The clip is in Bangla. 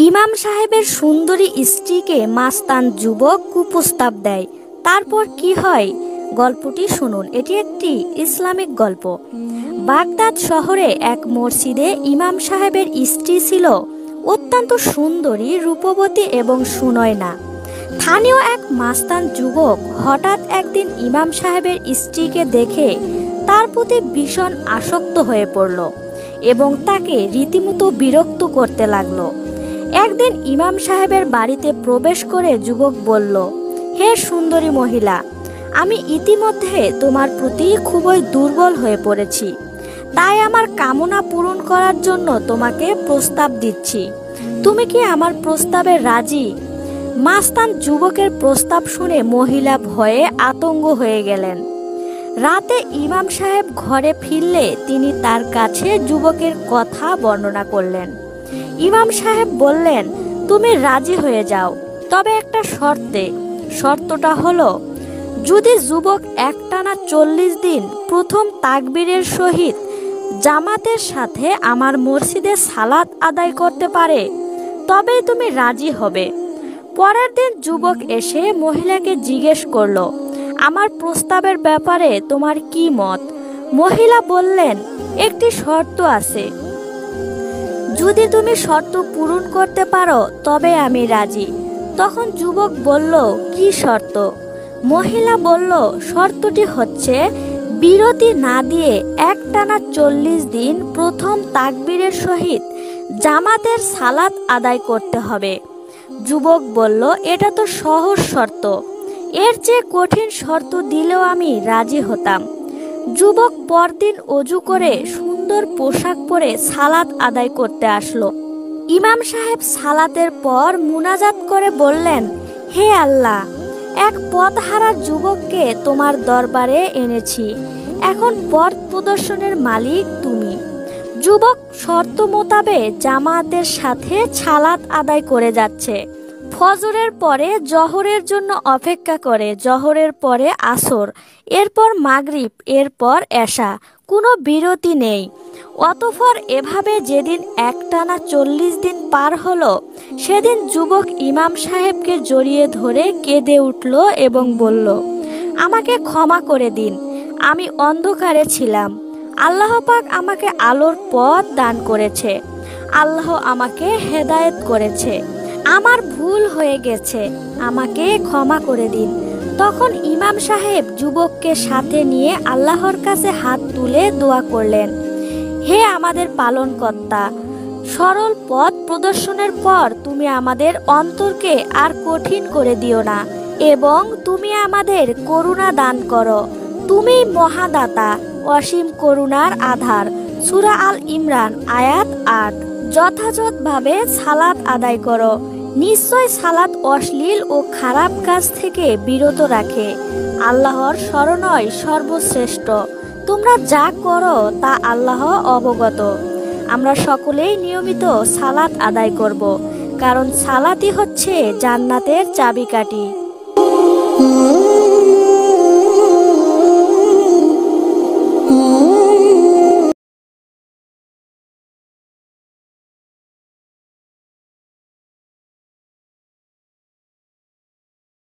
ইমাম সাহেবের সুন্দরী স্ত্রীকে মাস্তান যুবক কুপ্রস্তাব দেয়। তারপর কি হয় গল্পটি শুনুন। এটি একটি ইসলামিক গল্প। বাগদাদ শহরে এক মসজিদে ইমাম সাহেবের স্ত্রী ছিল অত্যন্ত সুন্দরী, রূপবতী এবং সুনয়না। স্থানীয় এক মাস্তান যুবক হঠাৎ একদিন ইমাম সাহেবের স্ত্রীকে দেখে তার প্রতি ভীষণ আসক্ত হয়ে পড়ল এবং তাকে রীতিমতো বিরক্ত করতে লাগলো। একদিন ইমাম সাহেবের বাড়িতে প্রবেশ করে যুবক বলল, হে সুন্দরী মহিলা, আমি ইতিমধ্যে তোমার প্রতি খুবই দুর্বল হয়ে পড়েছি, তাই আমার কামনা পূরণ করার জন্য তোমাকে প্রস্তাব দিচ্ছি। তুমি কি আমার প্রস্তাবে রাজি? মাস্তান যুবকের প্রস্তাব শুনে মহিলা ভয়ে আতঙ্ক হয়ে গেলেন। রাতে ইমাম সাহেব ঘরে ফিরলে তিনি তার কাছে যুবকের কথা বর্ণনা করলেন। ইমাম সাহেব বললেন, তুমি রাজি হয়ে যাও, তবে একটা শর্তে। শর্তটা হলো, যদি যুবক একটানা 40 দিন প্রথম তাকবীরের সহিত জামাতের সাথে আমার মসজিদে সালাত আদায় করতে পারে, তবেই তুমি রাজি হবে। পরের দিন যুবক এসে মহিলাকে জিজ্ঞেস করলো, আমার প্রস্তাবের ব্যাপারে তোমার কি মত? মহিলা বললেন, একটি শর্ত আছে, যদি তুমি শর্ত পূরণ করতে পারো তবে আমি রাজি। তখন যুবক বলল, কি শর্ত? মহিলা বলল, শর্তটি হচ্ছে বিরতি না দিয়ে একটানা 40 দিন প্রথম তাকবীরের সহিত জামাতের সালাত আদায় করতে হবে। যুবক বলল, এটা তো সহজ শর্ত, এর চেয়ে কঠিন শর্ত দিলেও আমি রাজি হতাম। যুবক পরদিন অজু করে সুন্দর পোশাক পরে সালাত আদায় করতে আসলো। ইমাম সাহেব সালাতের পর মুনাজাত করে বললেন, হে আল্লাহ, এক পথহারা যুবককে তোমার দরবারে এনেছি, এখন পথ প্রদর্শনের মালিক তুমি। যুবক শর্ত মোতাবেক জামাতের সাথে সালাত আদায় করে যাচ্ছে। ফজরের পরে জহরের জন্য অপেক্ষা করে, জহরের পরে আসর, এরপর মাগরিব, এরপর এশা, কোনো বিরতি নেই। অতঃপর এভাবে যেদিন একটানা 40 দিন পার হলো, সেদিন যুবক ইমাম সাহেবকে জড়িয়ে ধরে কেঁদে উঠল এবং বলল, আমাকে ক্ষমা করে দিন, আমি অন্ধকারে ছিলাম, আল্লাহ পাক আমাকে আলোর পথ দান করেছে, আল্লাহ আমাকে হেদায়েত করেছে, আমার ভুল হয়ে গেছে, আমাকে ক্ষমা করে দিন। তখন ইমাম সাহেব যুবককে সাথে নিয়ে আল্লাহর কাছে হাত তুলে দোয়া করলেন, হে আমাদের পালনকর্তা, সরল পথ প্রদর্শনের পর তুমি আমাদের অন্তরকে আর কঠিন করে দিও না এবং তুমি আমাদের করুণা দান করো। তুমি মহাদাতা, অসীম করুণার আধার। সূরা আল ইমরান আয়াত 8। যথাযথভাবে সালাত আদায় করো। নিশ্চয় সালাত অশ্লীল ও খারাপ কাজ থেকে বিরত রাখে। আল্লাহর শরণই সর্বশ্রেষ্ঠ। তোমরা যা করো তা আল্লাহ অবগত। আমরা সকলেই নিয়মিত সালাত আদায় করব, কারণ সালাতই হচ্ছে জান্নাতের চাবিকাঠি।